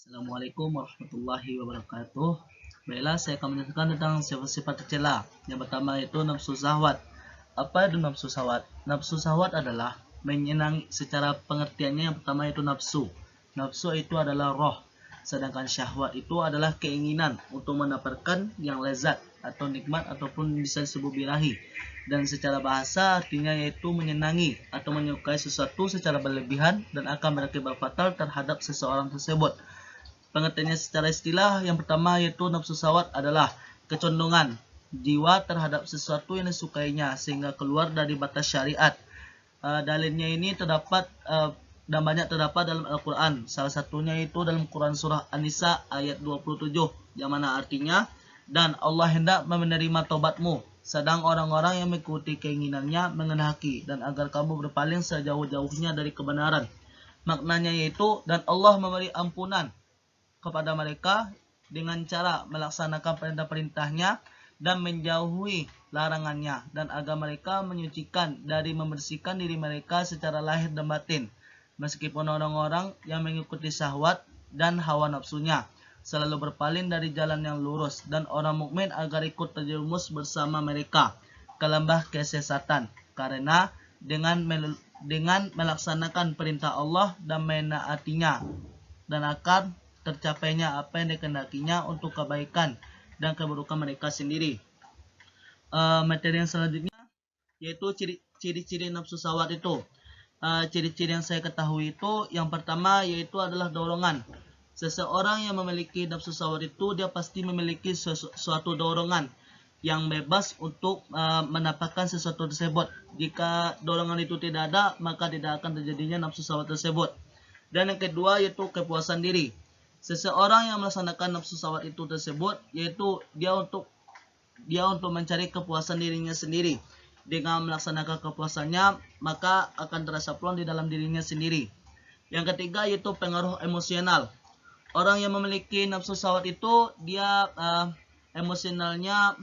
Assalamualaikum warahmatullahi wabarakatuh. Baiklah, saya akan menjelaskan tentang sifat-sifat tercela. Yang pertama itu nafsu syahwat. Apa itu nafsu syahwat? Nafsu syahwat adalah menyenangi. Secara pengertiannya yang pertama itu nafsu. Nafsu itu adalah roh. Sedangkan syahwat itu adalah keinginan untuk mendapatkan yang lezat atau nikmat ataupun bisa disebut birahi. Dan secara bahasa artinya yaitu menyenangi atau menyukai sesuatu secara berlebihan dan akan berakibat fatal terhadap seseorang tersebut. Pengertiannya secara istilah yang pertama yaitu nafsu syahwat adalah kecondongan jiwa terhadap sesuatu yang disukainya sehingga keluar dari batas syariat. Dalilnya ini terdapat dan banyak terdapat dalam Al-Quran. Salah satunya itu dalam Quran surah An-Nisa ayat 27 yang mana artinya, dan Allah hendak menerima taubatmu sedang orang-orang yang mengikuti keinginannya menghendaki dan agar kamu berpaling sejauh-jauhnya dari kebenaran. Maknanya yaitu, dan Allah memberi ampunan kepada mereka dengan cara melaksanakan perintah-perintahnya dan menjauhi larangannya, dan agar mereka menyucikan dari membersihkan diri mereka secara lahir dan batin, meskipun orang-orang yang mengikuti syahwat dan hawa nafsunya selalu berpaling dari jalan yang lurus, dan orang mukmin agar ikut terjerumus bersama mereka ke lembah kesesatan, karena dengan melaksanakan perintah Allah dan menaatinya, dan akan tercapainya apa yang dikehendakinya untuk kebaikan dan keburukan mereka sendiri. Materi yang selanjutnya yaitu ciri-ciri nafsu syahwat itu. Ciri-ciri yang saya ketahui itu yang pertama yaitu adalah dorongan. Seseorang yang memiliki nafsu syahwat itu dia pasti memiliki suatu dorongan yang bebas untuk mendapatkan sesuatu tersebut. Jika dorongan itu tidak ada, maka tidak akan terjadinya nafsu syahwat tersebut. Dan yang kedua yaitu kepuasan diri. Seseorang yang melaksanakan nafsu syahwat itu tersebut yaitu dia untuk mencari kepuasan dirinya sendiri. Dengan melaksanakan kepuasannya maka akan terasa plong di dalam dirinya sendiri. Yang ketiga yaitu pengaruh emosional. Orang yang memiliki nafsu syahwat itu dia emosionalnya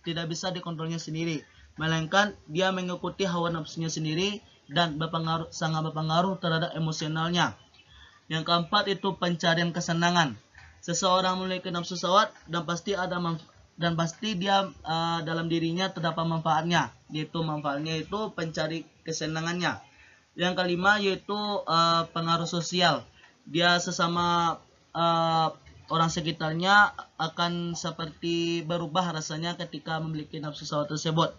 tidak bisa dikontrolnya sendiri, melainkan dia mengikuti hawa nafsunya sendiri dan sangat berpengaruh terhadap emosionalnya. Yang keempat itu pencarian kesenangan. Seseorang memiliki nafsu syahwat dan pasti dia dalam dirinya terdapat manfaatnya, yaitu manfaatnya itu pencari kesenangannya. Yang kelima yaitu pengaruh sosial. Dia sesama orang sekitarnya akan seperti berubah rasanya ketika memiliki nafsu syahwat tersebut.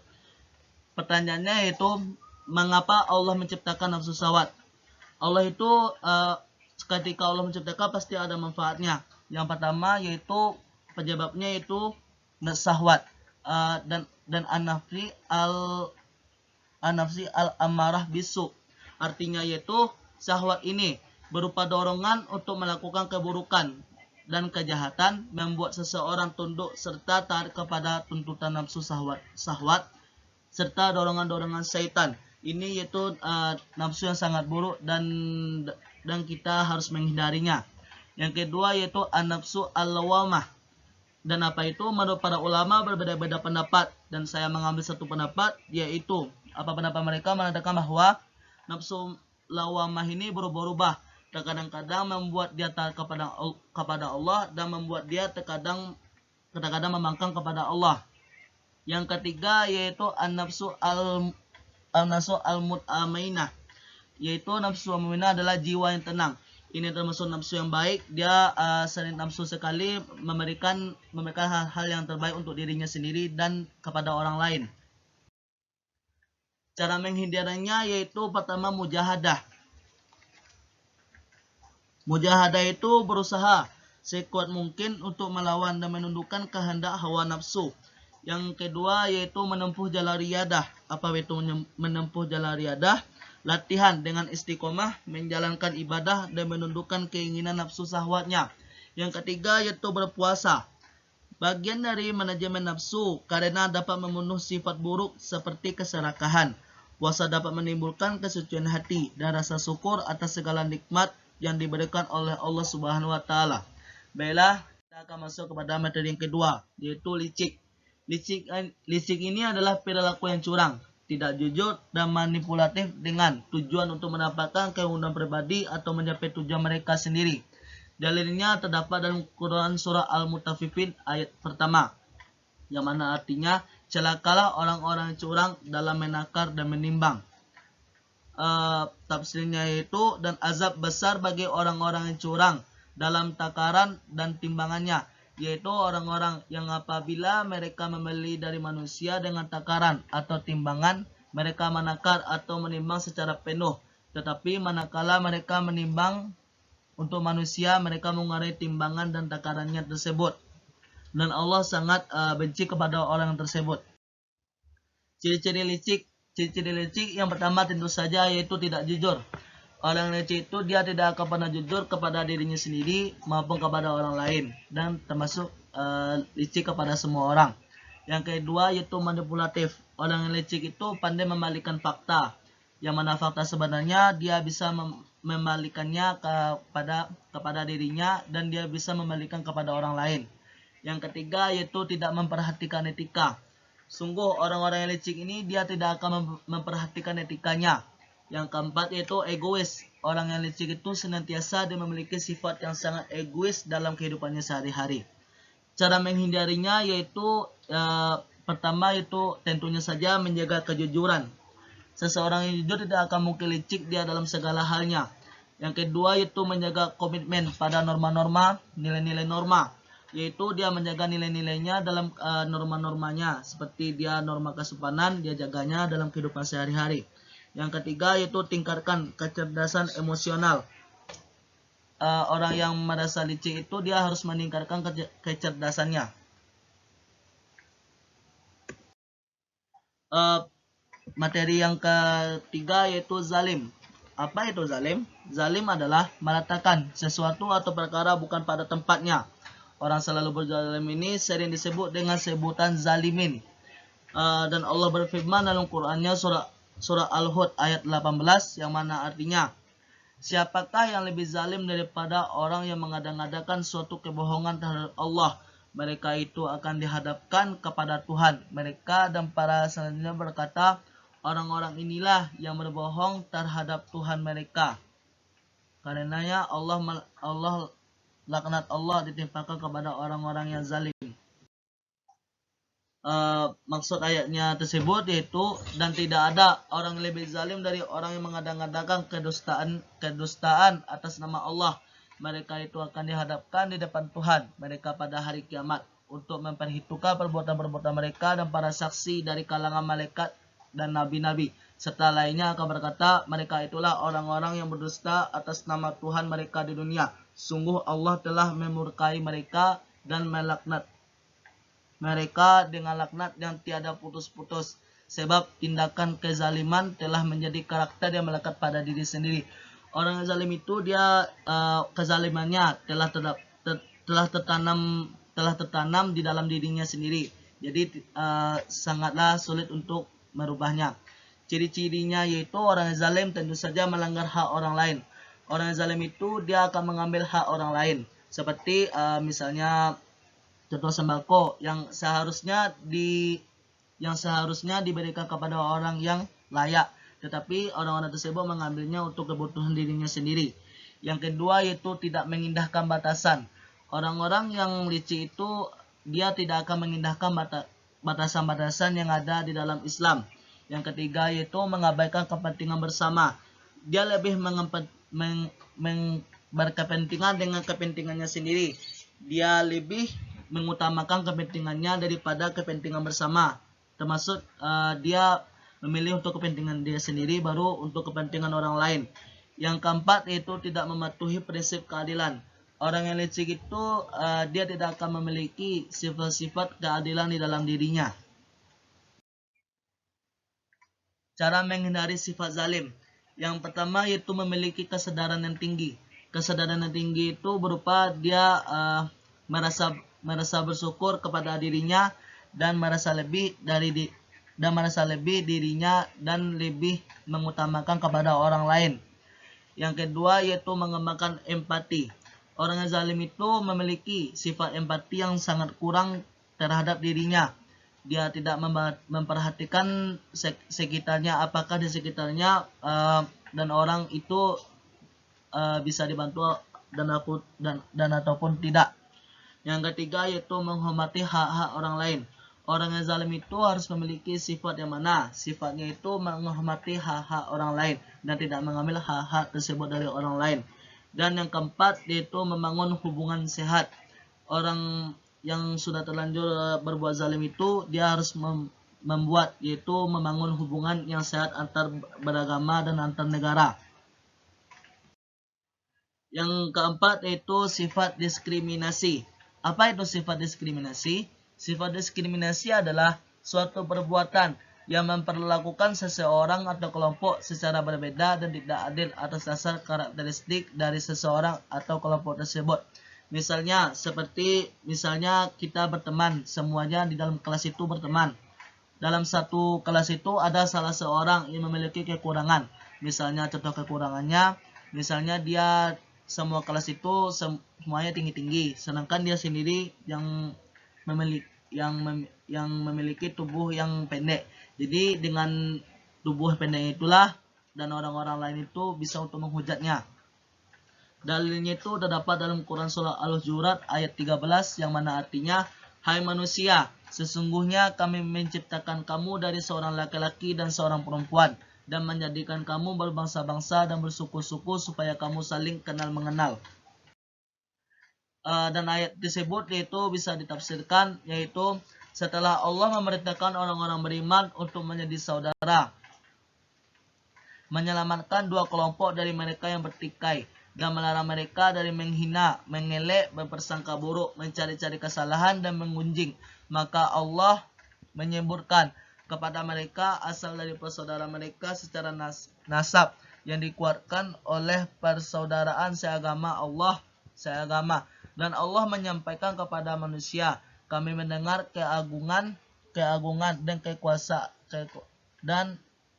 Pertanyaannya yaitu, mengapa Allah menciptakan nafsu syahwat? Allah itu ketika Allah menciptakan pasti ada manfaatnya. Yang pertama yaitu penyebabnya itu syahwat dan an-nafsi al-amarah bisu. Artinya yaitu syahwat ini berupa dorongan untuk melakukan keburukan dan kejahatan, membuat seseorang tunduk serta taat kepada tuntutan nafsu syahwat serta dorongan-dorongan syaitan. Ini yaitu nafsu yang sangat buruk dan kita harus menghindarinya. Yang kedua yaitu an-nafsu al-lawamah. Dan apa itu? Menurut para ulama berbeda-beda pendapat, dan saya mengambil satu pendapat, yaitu pendapat mereka mengatakan bahwa nafsu lawamah ini berubah-ubah. Terkadang-kadang membuat dia taat kepada Allah dan membuat dia terkadang membangkang kepada Allah. Yang ketiga yaitu an-nafsu al-mutmainah, yaitu nafsu al-mutmainah adalah jiwa yang tenang. Ini termasuk nafsu yang baik. Dia sering nafsu sekali memberikan hal-hal yang terbaik untuk dirinya sendiri dan kepada orang lain. Cara menghindarinya yaitu pertama mujahadah. Mujahadah itu berusaha sekuat mungkin untuk melawan dan menundukkan kehendak hawa nafsu. Yang kedua yaitu menempuh jalan riyadah. Apa itu menempuh jalan riyadah? Latihan dengan istiqomah menjalankan ibadah dan menundukkan keinginan nafsu syahwatnya. Yang ketiga yaitu berpuasa. Bagian dari manajemen nafsu karena dapat membunuh sifat buruk seperti keserakahan. Puasa dapat menimbulkan kesucian hati dan rasa syukur atas segala nikmat yang diberikan oleh Allah Subhanahu wa taala. Baiklah, kita akan masuk kepada materi yang kedua, yaitu licik. Licik ini adalah perilaku yang curang, tidak jujur dan manipulatif dengan tujuan untuk mendapatkan keuntungan pribadi atau mencapai tujuan mereka sendiri. Dalilnya terdapat dalam Quran surah Al-Mutaffifin ayat pertama, yang mana artinya celakalah orang-orang curang dalam menakar dan menimbang. Tafsirnya yaitu, dan azab besar bagi orang-orang yang curang dalam takaran dan timbangannya, yaitu orang-orang yang apabila mereka membeli dari manusia dengan takaran atau timbangan, mereka menakar atau menimbang secara penuh, tetapi manakala mereka menimbang untuk manusia, mereka mengurangi timbangan dan takarannya tersebut, dan Allah sangat benci kepada orang tersebut. Ciri-ciri licik. Ciri-ciri licik yang pertama tentu saja yaitu tidak jujur. Orang licik itu dia tidak akan pernah jujur kepada dirinya sendiri maupun kepada orang lain, dan termasuk licik kepada semua orang. Yang kedua yaitu manipulatif. Orang yang licik itu pandai membalikkan fakta, yang mana fakta sebenarnya dia bisa membalikannya kepada dirinya, dan dia bisa membalikan kepada orang lain. Yang ketiga yaitu tidak memperhatikan etika. Sungguh orang-orang yang licik ini dia tidak akan memperhatikan etikanya. Yang keempat yaitu egois. Orang yang licik itu senantiasa dia memiliki sifat yang sangat egois dalam kehidupannya sehari-hari. Cara menghindarinya yaitu pertama yaitu tentunya saja menjaga kejujuran. Seseorang yang jujur tidak akan mungkin licik dia dalam segala halnya. Yang kedua yaitu menjaga komitmen pada norma-norma, nilai-nilai norma, yaitu dia menjaga nilai-nilainya dalam norma-normanya, seperti dia norma kesopanan dia jaganya dalam kehidupan sehari-hari. Yang ketiga yaitu tingkatkan kecerdasan emosional. Orang yang merasa licik itu dia harus meningkatkan kecerdasannya. Materi yang ketiga yaitu zalim. Apa itu zalim? Zalim adalah meletakkan sesuatu atau perkara bukan pada tempatnya. Orang selalu berzalim ini sering disebut dengan sebutan zalimin. Dan Allah berfirman dalam Qur'annya surah Al-Hud ayat 18, yang mana artinya, siapakah yang lebih zalim daripada orang yang mengada-ngadakan suatu kebohongan terhadap Allah? Mereka itu akan dihadapkan kepada Tuhan mereka, dan para selanjutnya berkata, orang-orang inilah yang berbohong terhadap Tuhan mereka. Karenanya laknat Allah ditimpakan kepada orang-orang yang zalim. Maksud ayatnya tersebut yaitu, dan tidak ada orang lebih zalim dari orang yang mengada-ngadakan kedustaan atas nama Allah. Mereka itu akan dihadapkan di depan Tuhan mereka pada hari kiamat untuk memperhitungkan perbuatan-perbuatan mereka, dan para saksi dari kalangan malaikat dan nabi-nabi serta lainnya akan berkata, mereka itulah orang-orang yang berdusta atas nama Tuhan mereka di dunia. Sungguh Allah telah memurkai mereka dan melaknat mereka dengan laknat yang tiada putus-putus, sebab tindakan kezaliman telah menjadi karakter yang melekat pada diri sendiri. Orang yang zalim itu dia kezalimannya telah tertanam di dalam dirinya sendiri. Jadi sangatlah sulit untuk merubahnya. Ciri-cirinya yaitu orang yang zalim tentu saja melanggar hak orang lain. Orang yang zalim itu dia akan mengambil hak orang lain. Seperti misalnya contoh sembako yang seharusnya diberikan kepada orang yang layak, tetapi orang-orang tersebut mengambilnya untuk kebutuhan dirinya sendiri. Yang kedua yaitu tidak mengindahkan batasan. Orang-orang yang licik itu dia tidak akan mengindahkan batasan-batasan yang ada di dalam Islam. Yang ketiga yaitu mengabaikan kepentingan bersama. Dia lebih berkepentingan dengan kepentingannya sendiri. Dia lebih mengutamakan kepentingannya daripada kepentingan bersama. Termasuk dia memilih untuk kepentingan dia sendiri baru untuk kepentingan orang lain. Yang keempat yaitu tidak mematuhi prinsip keadilan. Orang yang licik itu dia tidak akan memiliki sifat-sifat keadilan di dalam dirinya. Cara menghindari sifat zalim. Yang pertama yaitu memiliki kesadaran yang tinggi. Kesadaran yang tinggi itu berupa dia merasa bersyukur kepada dirinya, dan merasa lebih dirinya dan lebih mengutamakan kepada orang lain. Yang kedua yaitu mengembangkan empati. Orang yang zalim itu memiliki sifat empati yang sangat kurang terhadap dirinya. Dia tidak memperhatikan sekitarnya, apakah di sekitarnya dan orang itu bisa dibantu dan ataupun tidak. Yang ketiga yaitu menghormati hak-hak orang lain. Orang yang zalim itu harus memiliki sifat yang mana? Sifatnya itu menghormati hak-hak orang lain dan tidak mengambil hak-hak tersebut dari orang lain. Dan yang keempat yaitu membangun hubungan sehat. Orang yang sudah terlanjur berbuat zalim itu dia harus membuat yaitu membangun hubungan yang sehat antar beragama dan antar negara. Yang keempat yaitu sifat diskriminasi. Apa itu sifat diskriminasi? Sifat diskriminasi adalah suatu perbuatan yang memperlakukan seseorang atau kelompok secara berbeda dan tidak adil atas dasar karakteristik dari seseorang atau kelompok tersebut. Misalnya kita berteman, semuanya di dalam kelas itu berteman. Dalam satu kelas itu ada salah seorang yang memiliki kekurangan. Misalnya contoh kekurangannya, misalnya dia semua kelas itu semuanya tinggi-tinggi, sedangkan dia sendiri yang memiliki tubuh yang pendek. Jadi dengan tubuh pendek itulah dan orang-orang lain itu bisa untuk menghujatnya. Dalilnya itu terdapat dalam Quran surah Al-Hujurat ayat 13 yang mana artinya, hai manusia, sesungguhnya kami menciptakan kamu dari seorang laki-laki dan seorang perempuan dan menjadikan kamu berbangsa-bangsa dan bersuku-suku supaya kamu saling kenal mengenal. Dan ayat tersebut yaitu bisa ditafsirkan yaitu setelah Allah memerintahkan orang-orang beriman untuk menjadi saudara, menyelamatkan dua kelompok dari mereka yang bertikai, dan melarang mereka dari menghina, mengelek, berprasangka buruk, mencari-cari kesalahan, dan mengunjing. Maka Allah menyebutkan kepada mereka asal dari persaudara mereka secara nasab yang dikuatkan oleh persaudaraan seagama. Dan Allah menyampaikan kepada manusia, kami mendengar keagungan dan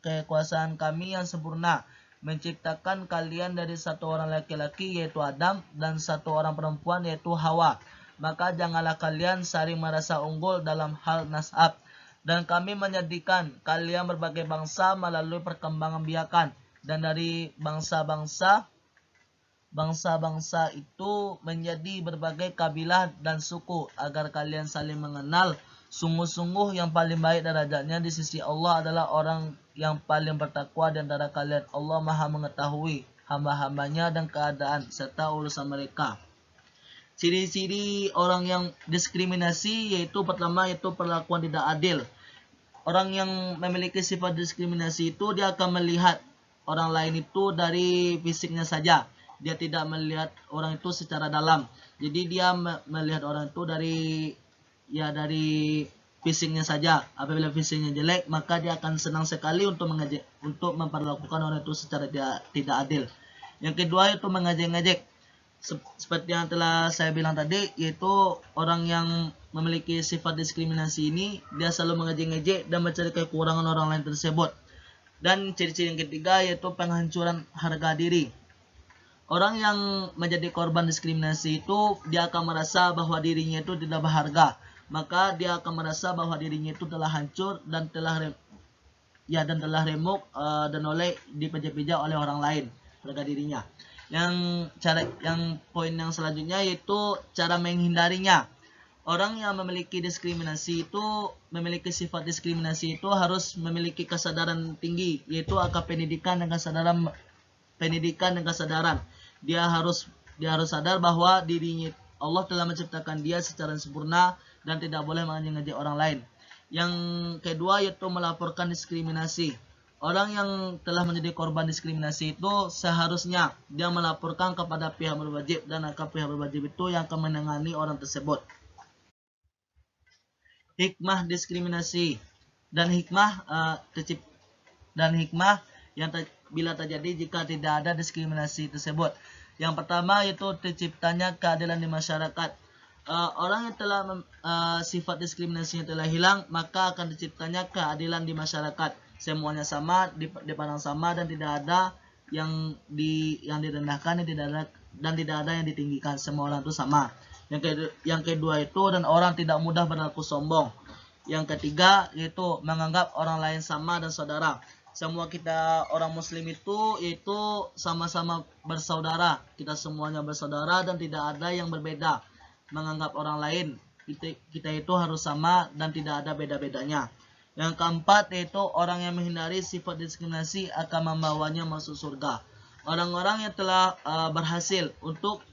kekuasaan kami yang sempurna, menciptakan kalian dari satu orang laki-laki yaitu Adam dan satu orang perempuan yaitu Hawa. Maka janganlah kalian saling merasa unggul dalam hal nasab. Dan kami menjadikan kalian berbagai bangsa melalui perkembangan biakan. Dan dari bangsa-bangsa itu menjadi berbagai kabilah dan suku agar kalian saling mengenal. Sungguh-sungguh yang paling baik derajatnya di sisi Allah adalah orang yang paling bertakwa di antara kalian. Allah Maha mengetahui hamba-hambanya dan keadaan serta urusan mereka. Ciri-ciri orang yang diskriminasi yaitu pertama yaitu perlakuan tidak adil. Orang yang memiliki sifat diskriminasi itu dia akan melihat orang lain itu dari fisiknya saja. Dia tidak melihat orang itu secara dalam. Jadi dia melihat orang itu dari fisiknya saja. Apabila fisiknya jelek, maka dia akan senang sekali untuk memperlakukan orang itu secara tidak adil. Yang kedua itu mengejek-ngejek. Seperti yang telah saya bilang tadi, yaitu orang yang memiliki sifat diskriminasi ini, dia selalu mengejek-ngejek dan mencari kekurangan orang lain tersebut. Dan ciri-ciri yang ketiga yaitu penghancuran harga diri. Orang yang menjadi korban diskriminasi itu dia akan merasa bahwa dirinya itu tidak berharga. Maka dia akan merasa bahwa dirinya itu telah hancur dan telah remuk dan dipijak-pijak oleh orang lain harga dirinya. Yang poin yang selanjutnya yaitu cara menghindarinya. Orang yang memiliki diskriminasi itu memiliki sifat diskriminasi itu harus memiliki kesadaran tinggi, yaitu akan pendidikan dan kesadaran. Dia harus sadar bahwa dirinya Allah telah menciptakan dia secara sempurna dan tidak boleh mengejek orang lain. Yang kedua yaitu melaporkan diskriminasi. Orang yang telah menjadi korban diskriminasi itu seharusnya dia melaporkan kepada pihak berwajib dan pihak berwajib itu yang akan menangani orang tersebut. Hikmah diskriminasi dan hikmah yang bila terjadi jika tidak ada diskriminasi tersebut. Yang pertama yaitu terciptanya keadilan di masyarakat. Orang yang telah sifat diskriminasinya telah hilang, maka akan terciptanya keadilan di masyarakat. Semuanya sama, dipandang sama dan tidak ada yang direndahkan dan tidak ada yang ditinggikan. Semua orang itu sama. Yang kedua itu dan orang tidak mudah berlaku sombong. Yang ketiga yaitu menganggap orang lain sama dan saudara. semua kita orang muslim itu sama-sama bersaudara. Kita semuanya bersaudara dan tidak ada yang berbeda. Menganggap orang lain kita itu harus sama dan tidak ada beda-bedanya. Yang keempat yaitu orang yang menghindari sifat diskriminasi akan membawanya masuk surga. Orang-orang yang telah berhasil untuk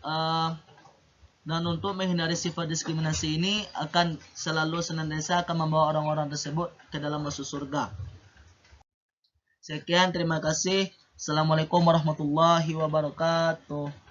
menghindari sifat diskriminasi ini akan selalu senantiasa akan membawa orang-orang tersebut ke dalam masuk surga. Sekian, terima kasih. Assalamualaikum warahmatullahi wabarakatuh.